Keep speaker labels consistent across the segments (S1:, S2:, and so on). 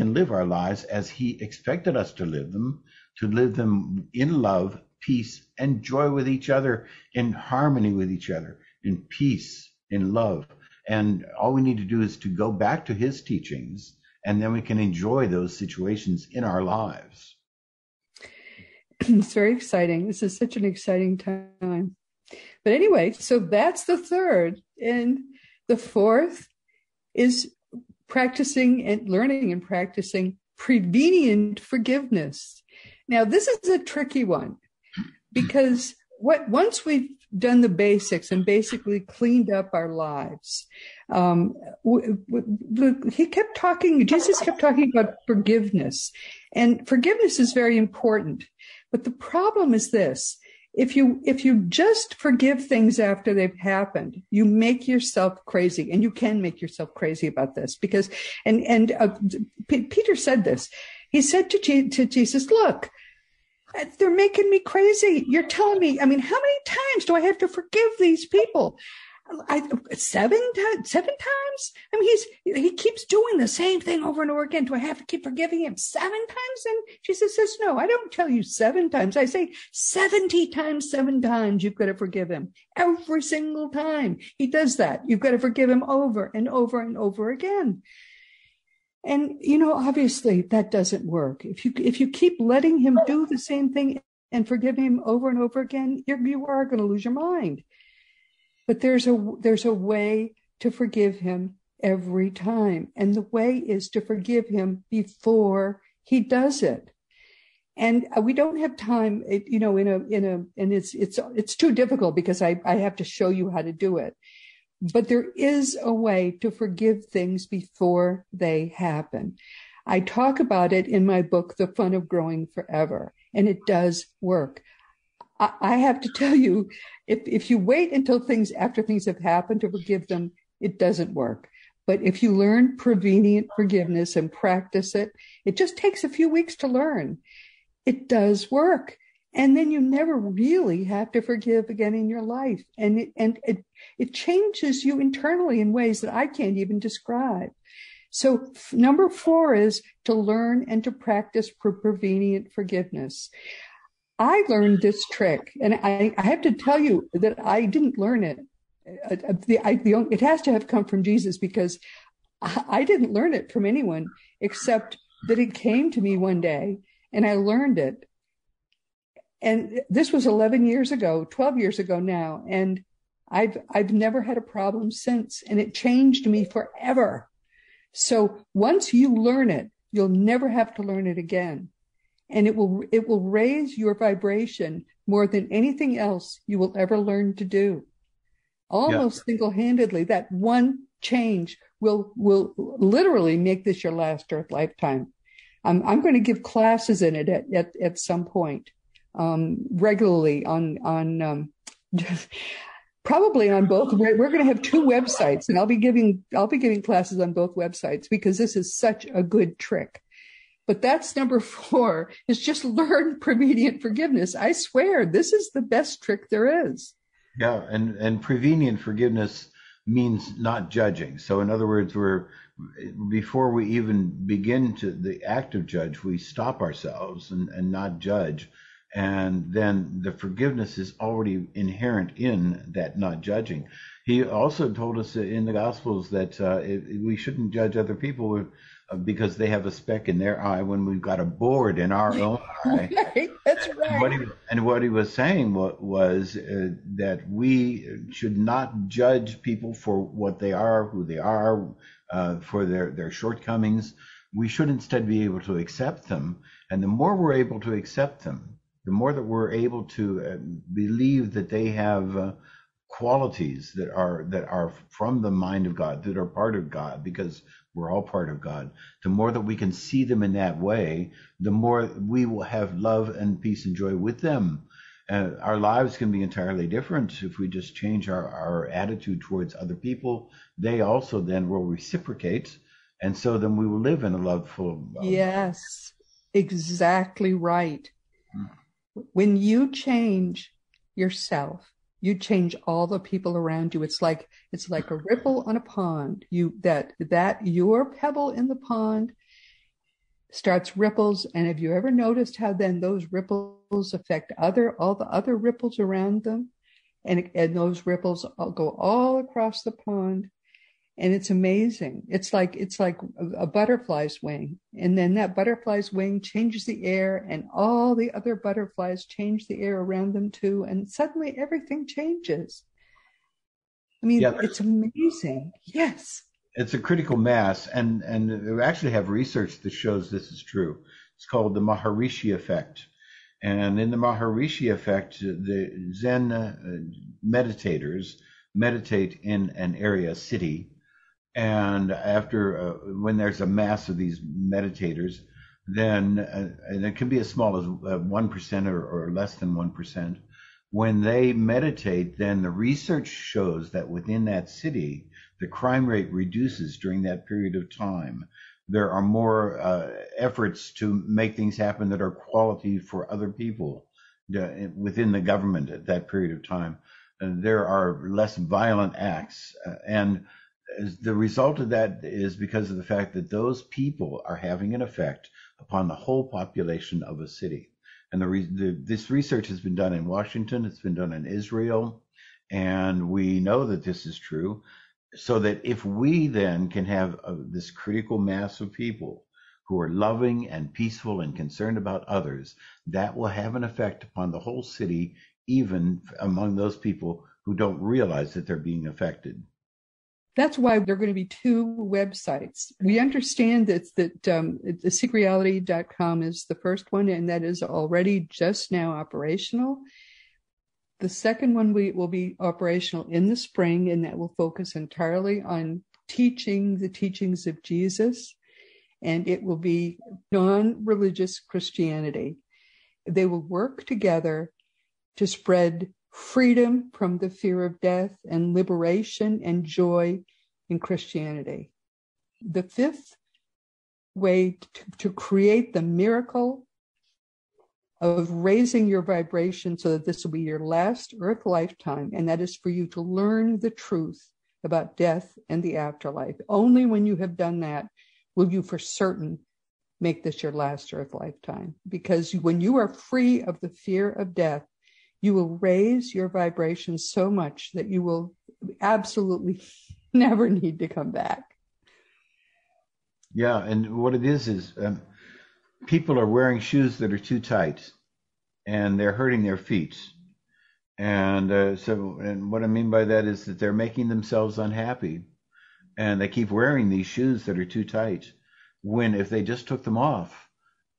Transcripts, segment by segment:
S1: can live our lives as he expected us to live them in love, peace, and joy with each other, in harmony with each other, in peace, in love. And all we need to do is to go back to his teachings, and then we can enjoy those situations in our lives.
S2: It's very exciting. This is such an exciting time. But anyway, so that's the third. And the fourth is practicing and learning and practicing prevenient forgiveness. Now, this is a tricky one, because once we've done the basics and basically cleaned up our lives, Jesus kept talking about forgiveness, and forgiveness is very important. But the problem is this: if you just forgive things after they've happened, you make yourself crazy, and you can make yourself crazy about this, because Peter said this. He said to Jesus, "Look, they're making me crazy. You're telling me, how many times do I have to forgive these people? 7 times? He keeps doing the same thing over and over again. Do I have to keep forgiving him 7 times?" And Jesus says, "No, I don't tell you 7 times. I say 70 times, 7 times you've got to forgive him. Every single time he does that, you've got to forgive him over and over and over again." And, obviously that doesn't work. If you keep letting him do the same thing and forgive him over and over again, you are going to lose your mind. But there's a way to forgive him every time. And the way is to forgive him before he does it. And we don't have time, and it's too difficult because I have to show you how to do it. But there is a way to forgive things before they happen. I talk about it in my book, The Fun of Growing Forever, and it does work. I have to tell you, if you wait until after things have happened to forgive them, it doesn't work. But if you learn prevenient forgiveness and practice it, it just takes a few weeks to learn. It does work. And then you never really have to forgive again in your life. And it changes you internally in ways that I can't even describe. So number 4 is to learn and to practice prevenient forgiveness. I learned this trick, and I have to tell you that I didn't learn it. It has to have come from Jesus, because I didn't learn it from anyone except that it came to me one day and I learned it. And this was 11 years ago, 12 years ago now. And I've never had a problem since. And it changed me forever. So once you learn it, you'll never have to learn it again. And it will raise your vibration more than anything else you will ever learn to do. Almost single-handedly, that one change will literally make this your last earth lifetime. I'm going to give classes in it at some point. Regularly on probably on both. We're going to have 2 websites, and I'll be giving classes on both websites, because this is such a good trick. But that's number 4, is just learn prevenient forgiveness. I swear this is the best trick there is.
S1: Yeah, and prevenient forgiveness means not judging. So in other words, before we even begin to the act of judge, we stop ourselves and not judge. And then the forgiveness is already inherent in that not judging. He also told us in the Gospels that we shouldn't judge other people because they have a speck in their eye when we've got a board in our own eye.
S2: Right, that's right.
S1: What he was saying was that we should not judge people for what they are, who they are, for their shortcomings. We should instead be able to accept them. And the more we're able to accept them, the more that we're able to believe that they have qualities that are from the mind of God, that are part of God, because we're all part of God. The more that we can see them in that way, the more we will have love and peace and joy with them. Our lives can be entirely different if we just change our attitude towards other people. They also then will reciprocate, and so then we will live in a loveful.
S2: Yes, exactly right. When you change yourself, you change all the people around you. It's like a ripple on a pond. Your pebble in the pond starts ripples. And have you ever noticed how then those ripples affect all the other ripples around them? And those ripples go all across the pond. And it's amazing. It's like a butterfly's wing. And then that butterfly's wing changes the air, and all the other butterflies change the air around them too. And suddenly everything changes. I mean,
S1: Yeah,
S2: it's amazing. Yes.
S1: it's a critical mass, and we actually have research that shows this is true. It's called the Maharishi effect. And in the Maharishi effect, the Zen meditators meditate in an area, city, and after when there's a mass of these meditators, then and it can be as small as 1% or less than 1%. When they meditate, then the research shows that within that city, the crime rate reduces during that period of time. There are more efforts to make things happen that are quality for other people within the government at that period of time. There are less violent acts, and the result of that is because of the fact that those people are having an effect upon the whole population of a city. And this research has been done in Washington, it's been done in Israel, and we know that this is true. So that if we then can have this critical mass of people who are loving and peaceful and concerned about others, that will have an effect upon the whole city, even among those people who don't realize that they're being affected.
S2: That's why there are going to be two websites. We understand that theseekreality.com is the first one, and that is already just now operational. The second one will be operational in the spring, and that will focus entirely on teaching the teachings of Jesus, and it will be non-religious Christianity. They will work together to spread freedom from the fear of death and liberation and joy in Christianity. The fifth way to create the miracle of raising your vibration so that this will be your last earth lifetime, and that is for you to learn the truth about death and the afterlife. Only when you have done that will you for certain make this your last earth lifetime, because when you are free of the fear of death, you will raise your vibration so much that you will absolutely never need to come back.
S1: Yeah, and what it is people are wearing shoes that are too tight, and they're hurting their feet. And and what I mean by that is that they're making themselves unhappy, and they keep wearing these shoes that are too tight. When if they just took them off,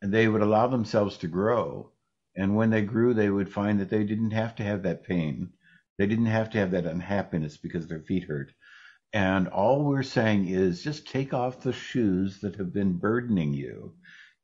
S1: and they would allow themselves to grow, and when they grew, they would find that they didn't have to have that pain. They didn't have to have that unhappiness because their feet hurt. And all we're saying is just take off the shoes that have been burdening you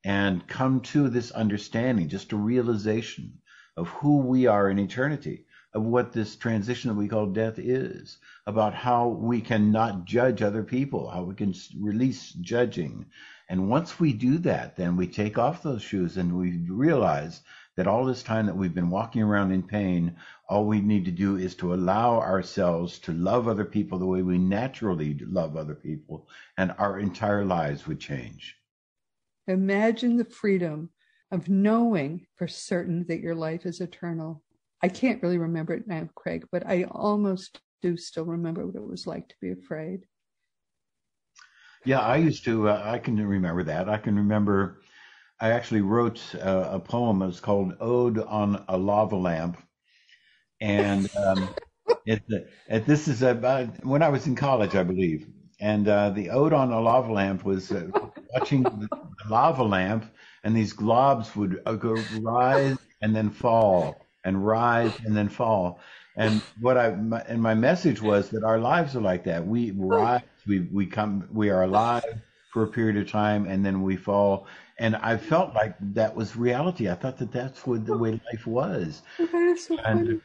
S1: and come to this understanding, just a realization of who we are in eternity, of what this transition that we call death is, about how we can not judge other people, how we can release judging. And once we do that, then we take off those shoes and we realize that all this time that we've been walking around in pain, all we need to do is to allow ourselves to love other people the way we naturally love other people, and our entire lives would change.
S2: Imagine the freedom of knowing for certain that your life is eternal. I can't really remember it now, Craig, but I almost do still remember what it was like to be afraid.
S1: Yeah, I used to, I can remember that. I can remember I actually wrote a poem. It's called Ode on a Lava Lamp. And this is about when I was in college, I believe. And the Ode on a Lava Lamp was watching the lava lamp, and these globs would go rise and then fall, and rise and then fall. And my message was that our lives are like that. We rise, we are alive for a period of time, and then we fall. And I felt like that was reality. I thought that that's what the way life was.
S2: That is so funny.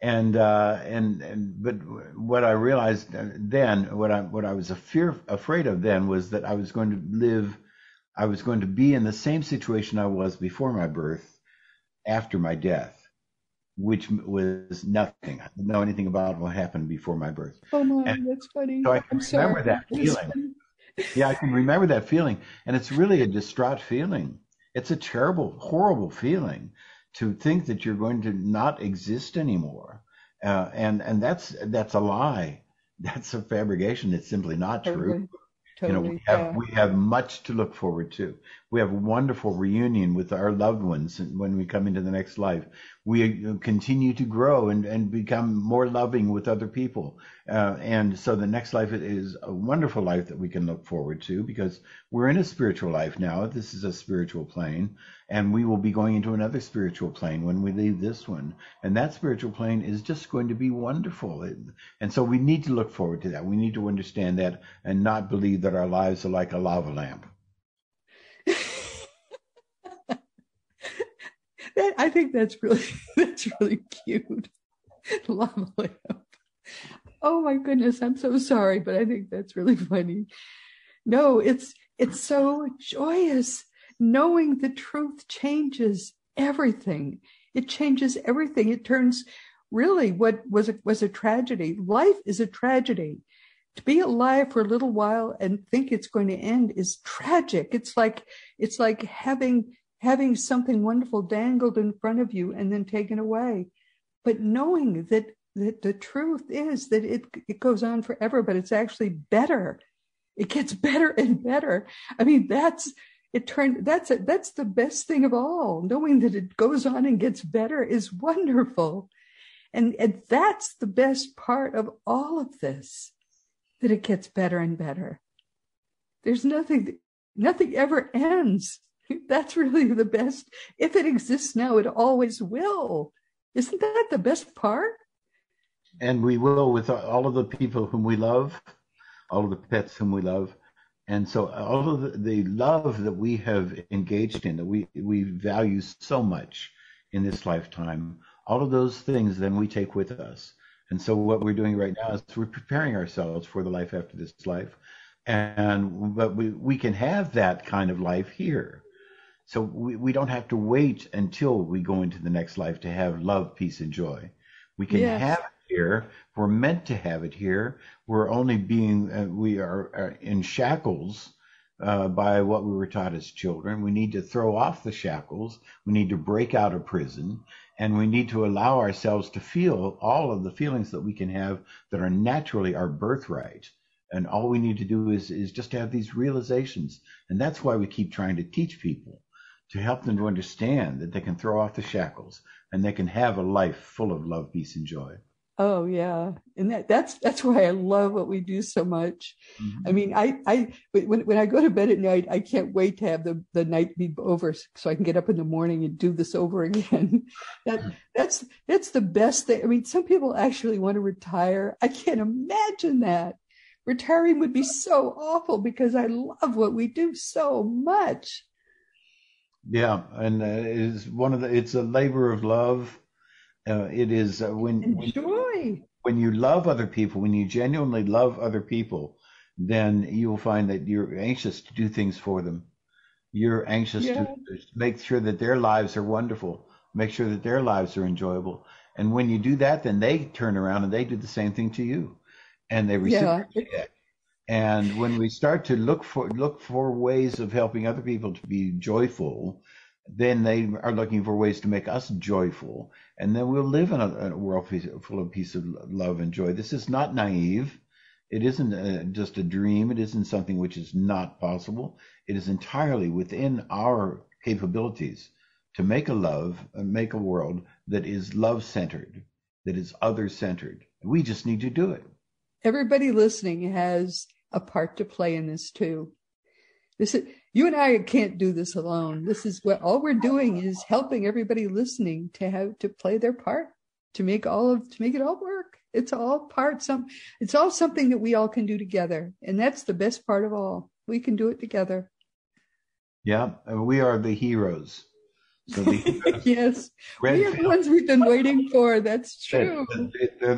S1: But what I realized then, what I was afraid of then, was that I was going to be in the same situation I was before my birth, after my death, which was nothing. I didn't know anything about what happened before my birth.
S2: Oh my, that's funny.
S1: So I can
S2: I'm sorry.
S1: remember that feeling. Yeah, I can remember that feeling. And it's really a distraught feeling. It's a terrible, horrible feeling to think that you're going to not exist anymore. And that's a lie. That's a fabrication. It's simply not true.
S2: Totally,
S1: You know,
S2: totally. Yeah.
S1: we have much to look forward to. We have a wonderful reunion with our loved ones when we come into the next life. We continue to grow and become more loving with other people. And so the next life is a wonderful life that we can look forward to because we're in a spiritual life now. This is a spiritual plane, and we will be going into another spiritual plane when we leave this one. And that spiritual plane is just going to be wonderful. And so we need to look forward to that. We need to understand that and not believe that our lives are like a lava lamp.
S2: I think that's really that's really cute. Lava lamp. Oh my goodness, I'm so sorry, but I think that's really funny. No, it's so joyous knowing the truth changes everything. It changes everything. It turns really what was a tragedy. Life is a tragedy. To be alive for a little while and think it's going to end is tragic. It's like having something wonderful dangled in front of you and then taken away. But knowing that the truth is that it goes on forever, but it's actually better. It gets better and better. I mean, that's the best thing of all. Knowing that it goes on and gets better is wonderful. And that's the best part of all of this, that it gets better and better. There's nothing ever ends. That's really the best. If it exists now, it always will. Isn't that the best part?
S1: And we will with all of the people whom we love, all of the pets whom we love. And so all of the love that we have engaged in, that we value so much in this lifetime, all of those things then we take with us. And so what we're doing right now is we're preparing ourselves for the life after this life. But we can have that kind of life here. So we don't have to wait until we go into the next life to have love, peace, and joy. We can
S2: Yes.
S1: have it here. We're meant to have it here. We are in shackles by what we were taught as children. We need to throw off the shackles. We need to break out of prison. And we need to allow ourselves to feel all of the feelings that we can have that are naturally our birthright. And all we need to do is just have these realizations. And that's why we keep trying to teach people, to help them to understand that they can throw off the shackles and they can have a life full of love, peace, and joy.
S2: Oh yeah, and that's why I love what we do so much. I
S1: Mhm.
S2: mean, when I go to bed at night, I can't wait to have the night be over so I can get up in the morning and do this over again. That that's the best thing. I mean, some people actually want to retire. I can't imagine that. Retiring would be so awful because I love what we do so much.
S1: Yeah, and it's a labor of love. It is
S2: Enjoy.
S1: when you love other people, when you genuinely love other people, then you will find that you're anxious to do things for them. You're anxious to
S2: Yeah,
S1: make sure that their lives are wonderful, make sure that their lives are enjoyable. And when you do that, then they turn around and they do the same thing to you, and they
S2: yeah.
S1: reciprocate it. And when we start to look for ways of helping other people to be joyful, then they are looking for ways to make us joyful, and then we'll live in a world full of peace of love and joy. This is not naive. It isn't just a dream. It isn't something which is not possible. It is entirely within our capabilities to make a world that is love centered, that is other centered. We just need to do it.
S2: Everybody listening has a part to play in this too. This is You and I can't do this alone. This is what all we're doing is helping everybody listening to have to play their part to make it all work. It's all it's all something that we all can do together. And that's the best part of all. We can do it together.
S1: Yeah, we are the heroes. So the
S2: Yes. We are the
S1: Redfield
S2: ones we've been waiting for. That's
S1: said
S2: true.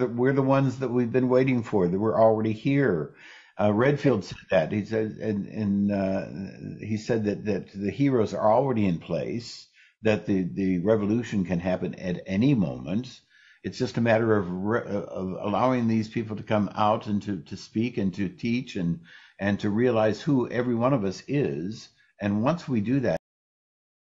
S1: we're the ones that we've been waiting for, that we're already here. Redfield said that. He said, and he said that the heroes are already in place, that the revolution can happen at any moment. It's just a matter of allowing these people to come out and to speak and to teach and to realize who every one of us is. And once we do that,